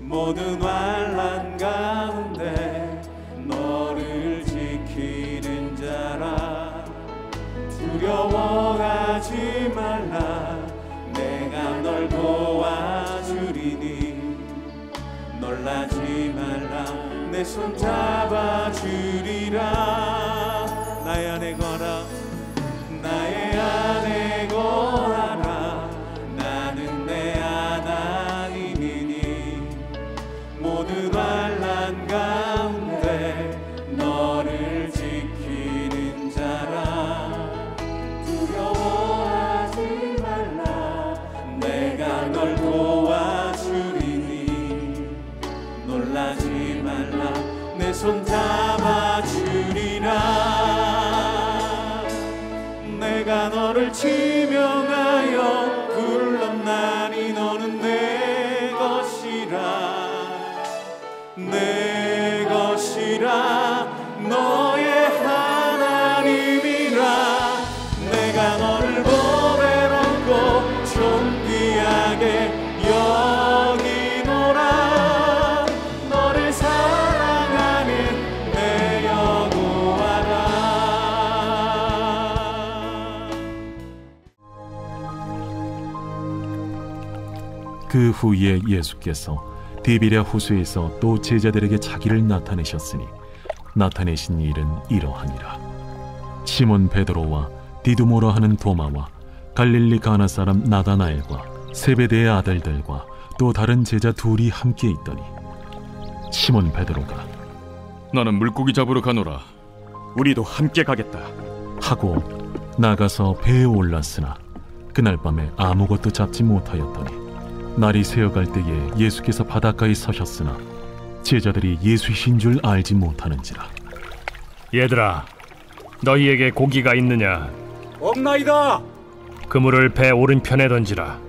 모든 환난 가운데 너를 지키는 자라. 두려워하지 말라. 내가 널 도와주리니 놀라지 말라. 내 손 잡아주리라. 나의 안에 거하라. 나의 안에 거하라. 나는 내 하나님이니 모든 환난 가운데 너를 지키는 자라. 두려워하지 말라. 내가 널 도와주리니 놀라지 말라. 내 손 잡아주리라. 내가 너를 지명하여 불렀나니 너는 내 것이라. 내 것이라. 너의 하나님이라. 내가 너를 몸에 안고 존귀하게 여기노라. 너를 사랑하는 내 여호와라. 그 후에 예수께서 디비랴 호수에서 또 제자들에게 자기를 나타내셨으니 나타내신 일은 이러하니라. 시몬 베드로와 디두모라 하는 도마와 갈릴리 가나 사람 나다나엘과 세베대의 아들들과 또 다른 제자 둘이 함께 있더니 시몬 베드로가 나는 물고기 잡으러 가노라. 우리도 함께 가겠다 하고 나가서 배에 올랐으나 그날 밤에 아무것도 잡지 못하였더니 날이 새어갈 때에 예수께서 바닷가에 서셨으나 제자들이 예수이신 줄 알지 못하는지라. 얘들아, 너희에게 고기가 있느냐? 없나이다. 그물을 배 오른편에 던지라.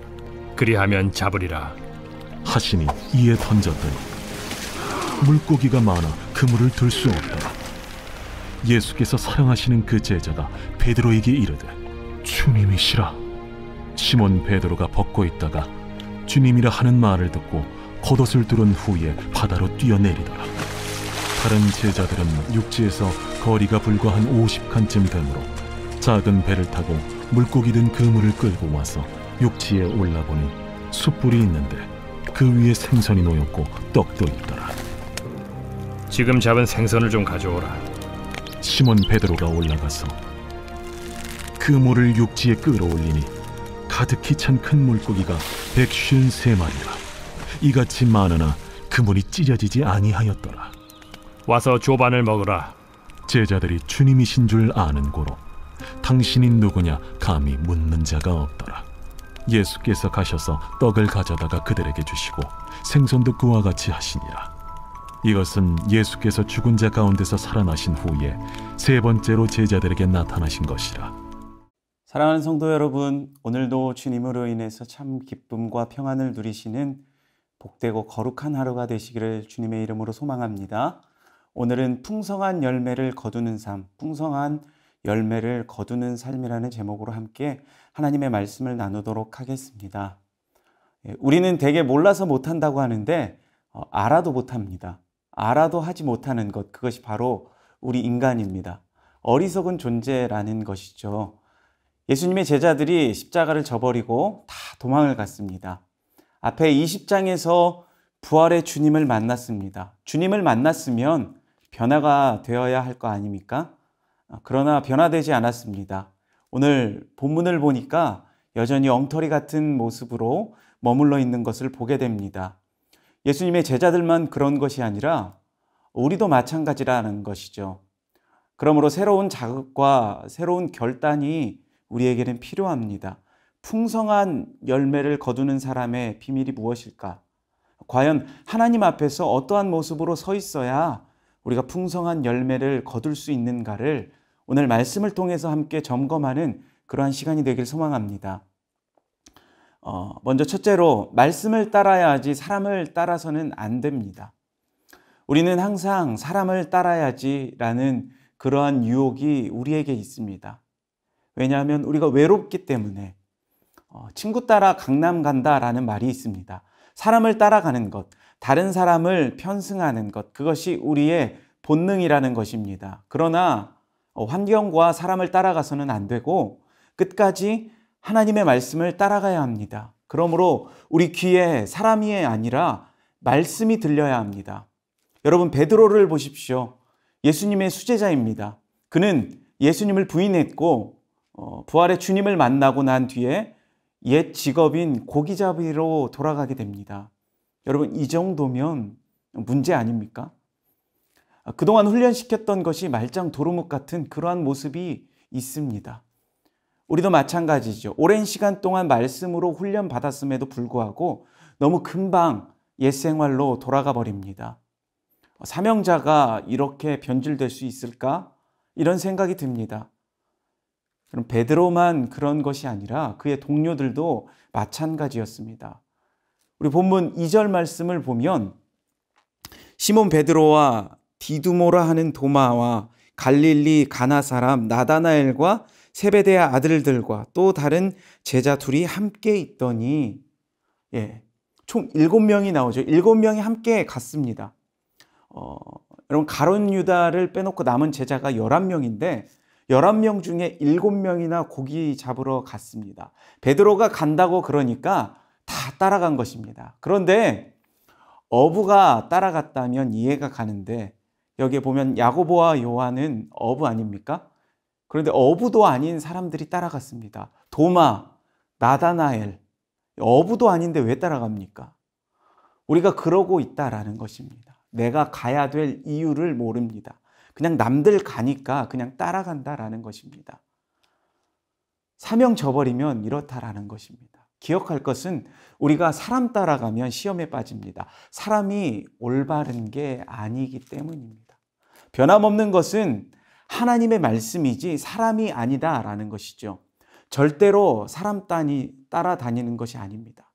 그리하면 잡으리라 하시니 이에 던졌더니 물고기가 많아 그물을 들 수 없더라. 예수께서 사랑하시는 그 제자가 베드로에게 이르되 주님이시라. 시몬 베드로가 벗고 있다가 주님이라 하는 말을 듣고 겉옷을 두른 후에 바다로 뛰어내리더라. 다른 제자들은 육지에서 거리가 불과 한 50칸쯤 되므로 작은 배를 타고 물고기 든 그물을 끌고 와서 육지에 올라보니 숯불이 있는데 그 위에 생선이 놓였고 떡도 있더라. 지금 잡은 생선을 좀 가져오라. 시몬 베드로가 올라가서 그물을 육지에 끌어올리니 가득히 찬 큰 물고기가 153마리라. 이같이 많으나 그물이 찢어지지 아니하였더라. 와서 조반을 먹으라. 제자들이 주님이신 줄 아는 고로 당신이 누구냐 감히 묻는 자가 없더라. 예수께서 가셔서 떡을 가져다가 그들에게 주시고 생선도 그와 같이 하시니라. 이것은 예수께서 죽은 자 가운데서 살아나신 후에 세 번째로 제자들에게 나타나신 것이라. 사랑하는 성도 여러분, 오늘도 주님으로 인해서 참 기쁨과 평안을 누리시는 복되고 거룩한 하루가 되시기를 주님의 이름으로 소망합니다. 오늘은 풍성한 열매를 거두는 삶, 풍성한 열매를 거두는 삶이라는 제목으로 함께 하나님의 말씀을 나누도록 하겠습니다. 우리는 되게 몰라서 못한다고 하는데 알아도 못합니다. 알아도 하지 못하는 것, 그것이 바로 우리 인간입니다. 어리석은 존재라는 것이죠. 예수님의 제자들이 십자가를 져버리고 다 도망을 갔습니다. 앞에 20장에서 부활의 주님을 만났습니다. 주님을 만났으면 변화가 되어야 할 거 아닙니까? 그러나 변화되지 않았습니다. 오늘 본문을 보니까 여전히 엉터리 같은 모습으로 머물러 있는 것을 보게 됩니다. 예수님의 제자들만 그런 것이 아니라 우리도 마찬가지라는 것이죠. 그러므로 새로운 자극과 새로운 결단이 우리에게는 필요합니다. 풍성한 열매를 거두는 사람의 비밀이 무엇일까? 과연 하나님 앞에서 어떠한 모습으로 서 있어야 우리가 풍성한 열매를 거둘 수 있는가를 오늘 말씀을 통해서 함께 점검하는 그러한 시간이 되길 소망합니다. 먼저 첫째로 말씀을 따라야 하지 사람을 따라서는 안 됩니다. 우리는 항상 사람을 따라야지라는 그러한 유혹이 우리에게 있습니다. 왜냐하면 우리가 외롭기 때문에. 친구 따라 강남 간다라는 말이 있습니다. 사람을 따라가는 것, 다른 사람을 편승하는 것, 그것이 우리의 본능이라는 것입니다. 그러나 환경과 사람을 따라가서는 안 되고 끝까지 하나님의 말씀을 따라가야 합니다. 그러므로 우리 귀에 사람이 아니라 말씀이 들려야 합니다. 여러분, 베드로를 보십시오. 예수님의 수제자입니다. 그는 예수님을 부인했고 부활의 주님을 만나고 난 뒤에 옛 직업인 고기잡이로 돌아가게 됩니다. 여러분, 이 정도면 문제 아닙니까? 그동안 훈련시켰던 것이 말짱 도루묵 같은 그러한 모습이 있습니다. 우리도 마찬가지죠. 오랜 시간 동안 말씀으로 훈련받았음에도 불구하고 너무 금방 옛 생활로 돌아가 버립니다. 사명자가 이렇게 변질될 수 있을까? 이런 생각이 듭니다. 그럼 베드로만 그런 것이 아니라 그의 동료들도 마찬가지였습니다. 우리 본문 2절 말씀을 보면 시몬 베드로와 디두모라 하는 도마와 갈릴리 가나 사람 나다나엘과 세베대의 아들들과 또 다른 제자 둘이 함께 있더니 총 7명이 나오죠. 7명이 함께 갔습니다. 여러분, 가룟 유다를 빼놓고 남은 제자가 11명인데 11명 중에 7명이나 고기 잡으러 갔습니다. 베드로가 간다고 그러니까 다 따라간 것입니다. 그런데 어부가 따라갔다면 이해가 가는데 여기에 보면 야고보와 요한은 어부 아닙니까? 그런데 어부도 아닌 사람들이 따라갔습니다. 도마, 나다나엘, 어부도 아닌데 왜 따라갑니까? 우리가 그러고 있다라는 것입니다. 내가 가야 될 이유를 모릅니다. 그냥 남들 가니까 그냥 따라간다라는 것입니다. 사명 저버리면 이렇다라는 것입니다. 기억할 것은 우리가 사람 따라가면 시험에 빠집니다. 사람이 올바른 게 아니기 때문입니다. 변함없는 것은 하나님의 말씀이지 사람이 아니다라는 것이죠. 절대로 사람 따라다니는 것이 아닙니다.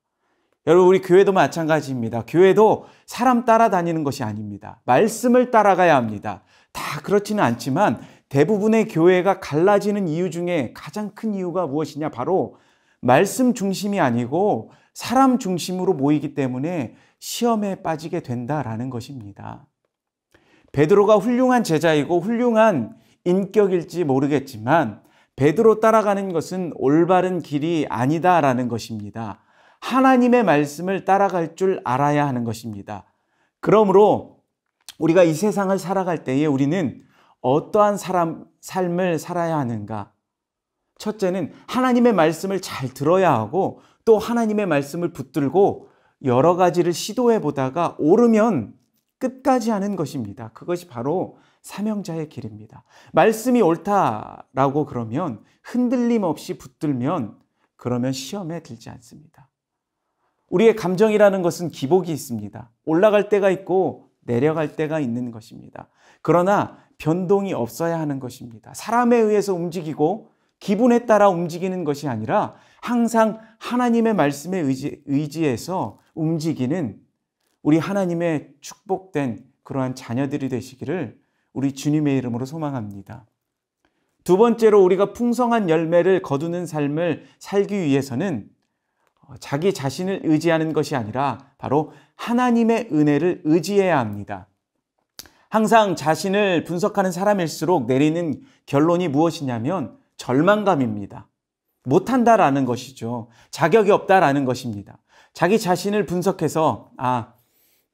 여러분, 우리 교회도 마찬가지입니다. 교회도 사람 따라다니는 것이 아닙니다. 말씀을 따라가야 합니다. 다 그렇지는 않지만 대부분의 교회가 갈라지는 이유 중에 가장 큰 이유가 무엇이냐? 바로 말씀 중심이 아니고 사람 중심으로 모이기 때문에 시험에 빠지게 된다라는 것입니다. 베드로가 훌륭한 제자이고 훌륭한 인격일지 모르겠지만 베드로 따라가는 것은 올바른 길이 아니다라는 것입니다. 하나님의 말씀을 따라갈 줄 알아야 하는 것입니다. 그러므로 우리가 이 세상을 살아갈 때에 우리는 어떠한 삶을 살아야 하는가? 첫째는 하나님의 말씀을 잘 들어야 하고 또 하나님의 말씀을 붙들고 여러 가지를 시도해 보다가 오르면 끝까지 하는 것입니다. 그것이 바로 사명자의 길입니다. 말씀이 옳다라고 그러면 흔들림 없이 붙들면 그러면 시험에 들지 않습니다. 우리의 감정이라는 것은 기복이 있습니다. 올라갈 때가 있고 내려갈 때가 있는 것입니다. 그러나 변동이 없어야 하는 것입니다. 사람에 의해서 움직이고 기분에 따라 움직이는 것이 아니라 항상 하나님의 말씀에 의지해서 움직이는 우리 하나님의 축복된 그러한 자녀들이 되시기를 우리 주님의 이름으로 소망합니다. 두 번째로 우리가 풍성한 열매를 거두는 삶을 살기 위해서는 자기 자신을 의지하는 것이 아니라 바로 하나님의 은혜를 의지해야 합니다. 항상 자신을 분석하는 사람일수록 내리는 결론이 무엇이냐면 절망감입니다. 못한다라는 것이죠. 자격이 없다라는 것입니다. 자기 자신을 분석해서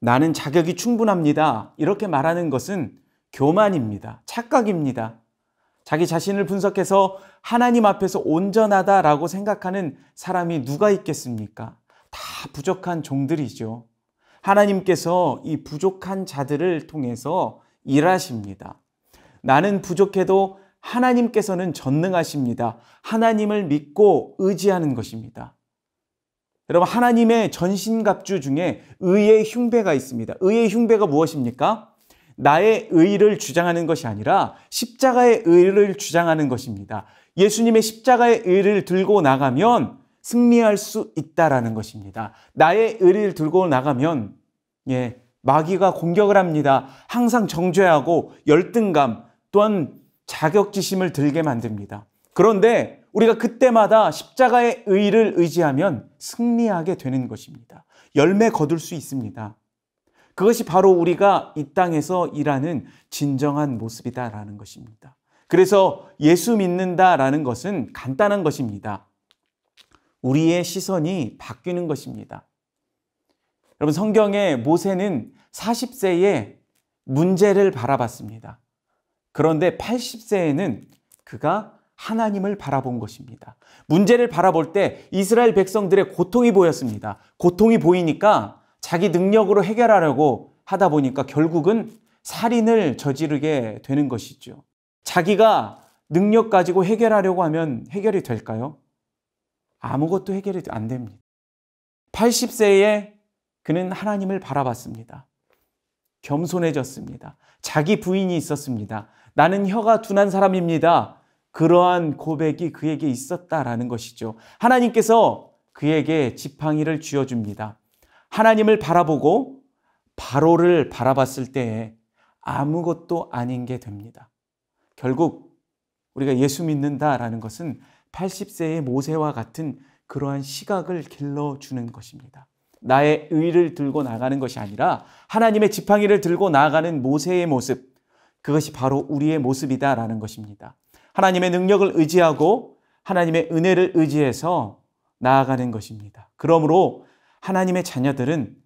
나는 자격이 충분합니다. 이렇게 말하는 것은 교만입니다. 착각입니다. 자기 자신을 분석해서 하나님 앞에서 온전하다라고 생각하는 사람이 누가 있겠습니까? 다 부족한 종들이죠. 하나님께서 이 부족한 자들을 통해서 일하십니다. 나는 부족해도 하나님께서는 전능하십니다. 하나님을 믿고 의지하는 것입니다. 여러분, 하나님의 전신갑주 중에 의의 흉배가 있습니다. 의의 흉배가 무엇입니까? 나의 의를 주장하는 것이 아니라 십자가의 의를 주장하는 것입니다. 예수님의 십자가의 의를 들고 나가면 승리할 수 있다라는 것입니다. 나의 의를 들고 나가면 마귀가 공격을 합니다. 항상 정죄하고 열등감 또한 자격지심을 들게 만듭니다. 그런데 우리가 그때마다 십자가의 의를 의지하면 승리하게 되는 것입니다. 열매 거둘 수 있습니다. 그것이 바로 우리가 이 땅에서 일하는 진정한 모습이다라는 것입니다. 그래서 예수 믿는다라는 것은 간단한 것입니다. 우리의 시선이 바뀌는 것입니다. 여러분, 성경에 모세는 40세에 문제를 바라봤습니다. 그런데 80세에는 그가 하나님을 바라본 것입니다. 문제를 바라볼 때 이스라엘 백성들의 고통이 보였습니다. 고통이 보이니까 자기 능력으로 해결하려고 하다 보니까 결국은 살인을 저지르게 되는 것이죠. 자기가 능력 가지고 해결하려고 하면 해결이 될까요? 아무것도 해결이 안 됩니다. 80세에 그는 하나님을 바라봤습니다. 겸손해졌습니다. 자기 부인이 있었습니다. 나는 혀가 둔한 사람입니다. 그러한 고백이 그에게 있었다라는 것이죠. 하나님께서 그에게 지팡이를 쥐어줍니다. 하나님을 바라보고 바로를 바라봤을 때에 아무것도 아닌 게 됩니다. 결국 우리가 예수 믿는다라는 것은 80세의 모세와 같은 그러한 시각을 길러주는 것입니다. 나의 의를 들고 나가는 것이 아니라 하나님의 지팡이를 들고 나아가는 모세의 모습, 그것이 바로 우리의 모습이다라는 것입니다. 하나님의 능력을 의지하고 하나님의 은혜를 의지해서 나아가는 것입니다. 그러므로 하나님의 자녀들은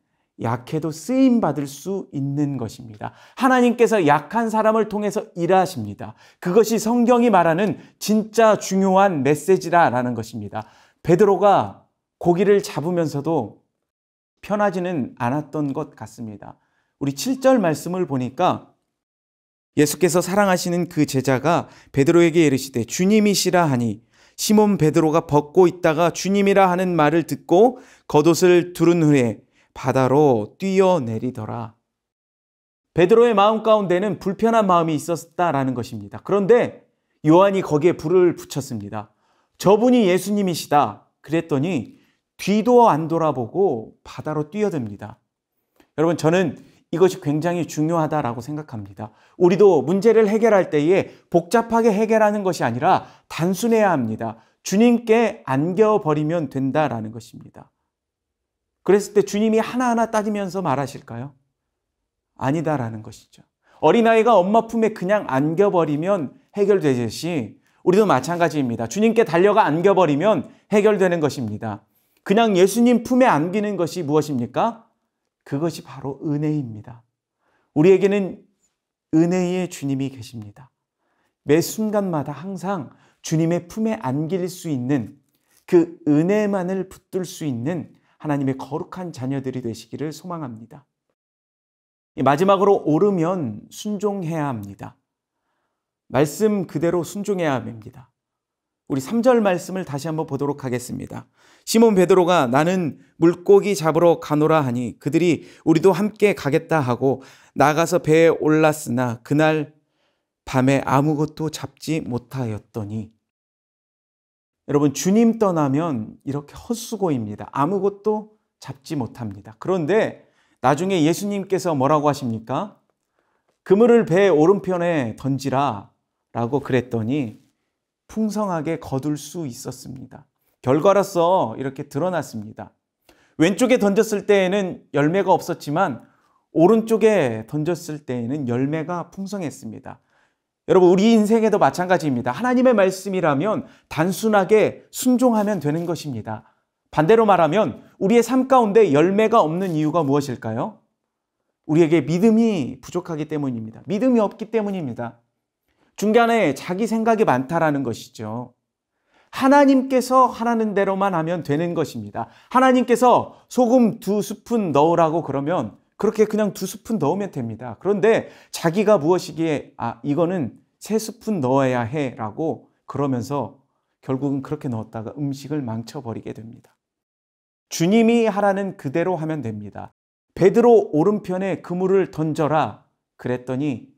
약해도 쓰임받을 수 있는 것입니다. 하나님께서 약한 사람을 통해서 일하십니다. 그것이 성경이 말하는 진짜 중요한 메시지라는 것입니다. 베드로가 고기를 잡으면서도 편하지는 않았던 것 같습니다. 우리 7절 말씀을 보니까 예수께서 사랑하시는 그 제자가 베드로에게 이르시되 주님이시라 하니 시몬 베드로가 벗고 있다가 주님이라 하는 말을 듣고 겉옷을 두른 후에 바다로 뛰어내리더라. 베드로의 마음 가운데는 불편한 마음이 있었다라는 것입니다. 그런데 요한이 거기에 불을 붙였습니다. 저분이 예수님이시다. 그랬더니 뒤도 안 돌아보고 바다로 뛰어듭니다. 여러분, 저는 이것이 굉장히 중요하다라고 생각합니다. 우리도 문제를 해결할 때에 복잡하게 해결하는 것이 아니라 단순해야 합니다. 주님께 안겨버리면 된다라는 것입니다. 그랬을 때 주님이 하나하나 따지면서 말하실까요? 아니다라는 것이죠. 어린아이가 엄마 품에 그냥 안겨버리면 해결되듯이 우리도 마찬가지입니다. 주님께 달려가 안겨버리면 해결되는 것입니다. 그냥 예수님 품에 안기는 것이 무엇입니까? 그것이 바로 은혜입니다. 우리에게는 은혜의 주님이 계십니다. 매 순간마다 항상 주님의 품에 안길 수 있는 그 은혜만을 붙들 수 있는 하나님의 거룩한 자녀들이 되시기를 소망합니다. 마지막으로 오르면 순종해야 합니다. 말씀 그대로 순종해야 합니다. 우리 3절 말씀을 다시 한번 보도록 하겠습니다. 시몬 베드로가 나는 물고기 잡으러 가노라 하니 그들이 우리도 함께 가겠다 하고 나가서 배에 올랐으나 그날 밤에 아무것도 잡지 못하였더니, 여러분, 주님 떠나면 이렇게 헛수고입니다. 아무것도 잡지 못합니다. 그런데 나중에 예수님께서 뭐라고 하십니까? 그물을 배 오른편에 던지라 라고 그랬더니 풍성하게 거둘 수 있었습니다. 결과로서 이렇게 드러났습니다. 왼쪽에 던졌을 때에는 열매가 없었지만 오른쪽에 던졌을 때에는 열매가 풍성했습니다. 여러분, 우리 인생에도 마찬가지입니다. 하나님의 말씀이라면 단순하게 순종하면 되는 것입니다. 반대로 말하면 우리의 삶 가운데 열매가 없는 이유가 무엇일까요? 우리에게 믿음이 부족하기 때문입니다. 믿음이 없기 때문입니다. 중간에 자기 생각이 많다라는 것이죠. 하나님께서 하라는 대로만 하면 되는 것입니다. 하나님께서 소금 2스푼 넣으라고 그러면 그렇게 그냥 2스푼 넣으면 됩니다. 그런데 자기가 무엇이기에 이거는 3스푼 넣어야 해 라고 그러면서 결국은 그렇게 넣었다가 음식을 망쳐버리게 됩니다. 주님이 하라는 그대로 하면 됩니다. 베드로 오른편에 그물을 던져라 그랬더니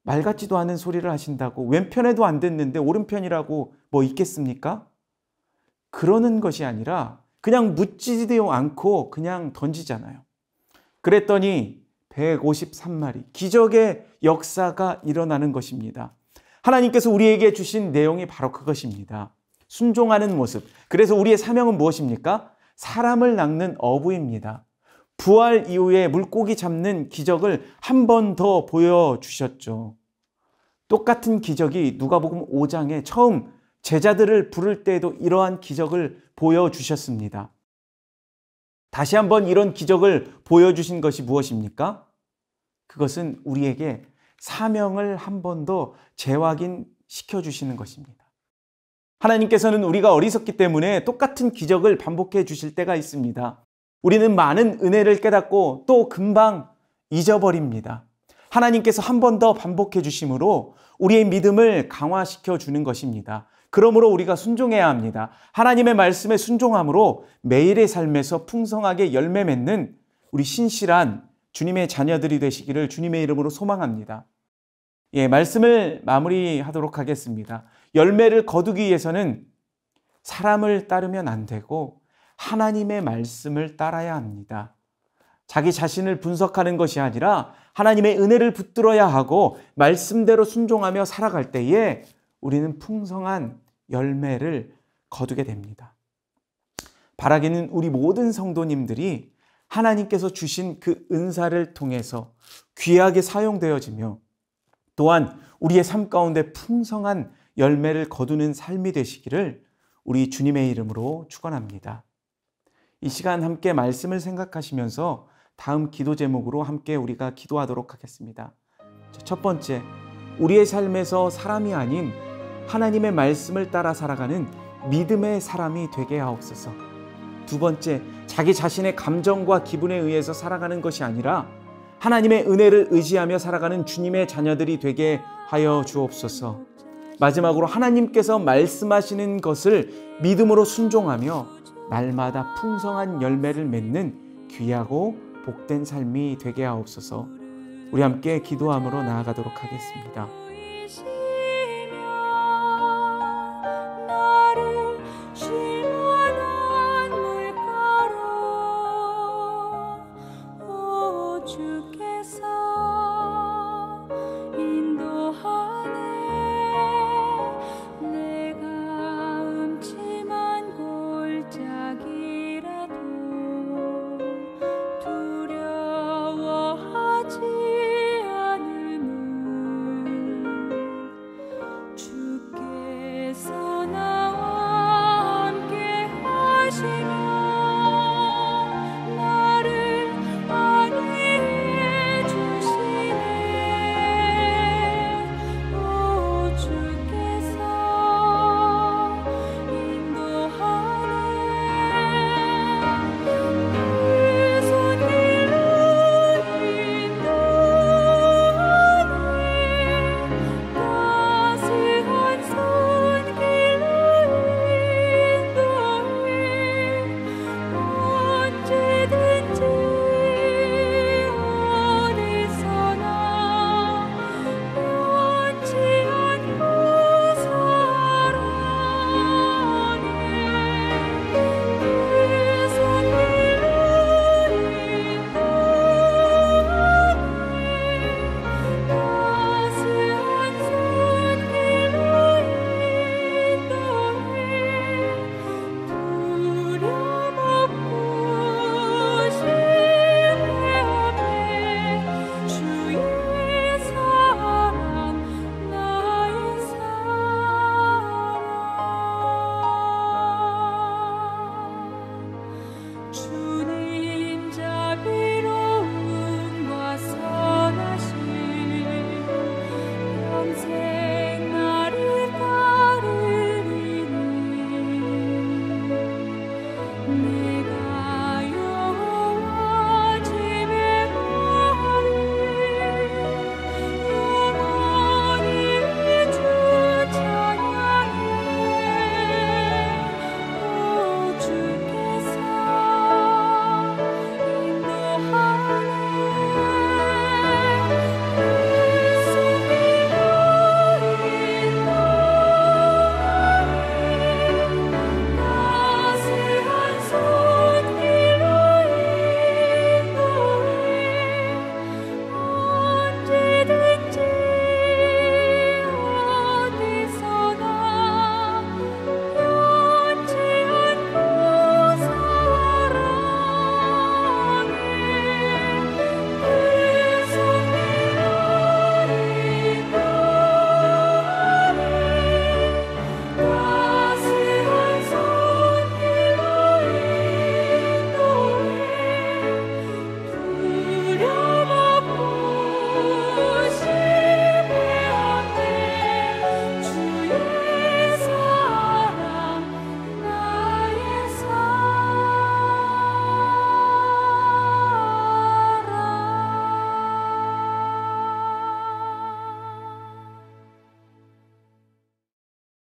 말 같지도 않은 소리를 하신다고, 왼편에도 안 됐는데 오른편이라고 뭐 있겠습니까? 그러는 것이 아니라 그냥 묻지도 않고 그냥 던지잖아요. 그랬더니 153마리, 기적의 역사가 일어나는 것입니다. 하나님께서 우리에게 주신 내용이 바로 그것입니다. 순종하는 모습. 그래서 우리의 사명은 무엇입니까? 사람을 낚는 어부입니다. 부활 이후에 물고기 잡는 기적을 한 번 더 보여주셨죠. 똑같은 기적이 누가복음 5장에 처음 제자들을 부를 때에도 이러한 기적을 보여주셨습니다. 다시 한번 이런 기적을 보여주신 것이 무엇입니까? 그것은 우리에게 사명을 한 번 더 재확인시켜 주시는 것입니다. 하나님께서는 우리가 어리석기 때문에 똑같은 기적을 반복해 주실 때가 있습니다. 우리는 많은 은혜를 깨닫고 또 금방 잊어버립니다. 하나님께서 한 번 더 반복해 주심으로 우리의 믿음을 강화시켜 주는 것입니다. 그러므로 우리가 순종해야 합니다. 하나님의 말씀에 순종함으로 매일의 삶에서 풍성하게 열매 맺는 우리 신실한 주님의 자녀들이 되시기를 주님의 이름으로 소망합니다. 말씀을 마무리하도록 하겠습니다. 열매를 거두기 위해서는 사람을 따르면 안 되고 하나님의 말씀을 따라야 합니다. 자기 자신을 분석하는 것이 아니라 하나님의 은혜를 붙들어야 하고 말씀대로 순종하며 살아갈 때에 우리는 풍성한 열매를 거두게 됩니다. 바라기는 우리 모든 성도님들이 하나님께서 주신 그 은사를 통해서 귀하게 사용되어지며 또한 우리의 삶 가운데 풍성한 열매를 거두는 삶이 되시기를 우리 주님의 이름으로 축원합니다. 이 시간 함께 말씀을 생각하시면서 다음 기도 제목으로 함께 우리가 기도하도록 하겠습니다. 첫 번째, 우리의 삶에서 사람이 아닌 하나님의 말씀을 따라 살아가는 믿음의 사람이 되게 하옵소서. 두 번째, 자기 자신의 감정과 기분에 의해서 살아가는 것이 아니라 하나님의 은혜를 의지하며 살아가는 주님의 자녀들이 되게 하여 주옵소서. 마지막으로 하나님께서 말씀하시는 것을 믿음으로 순종하며 날마다 풍성한 열매를 맺는 귀하고 복된 삶이 되게 하옵소서. 우리 함께 기도함으로 나아가도록 하겠습니다. 주께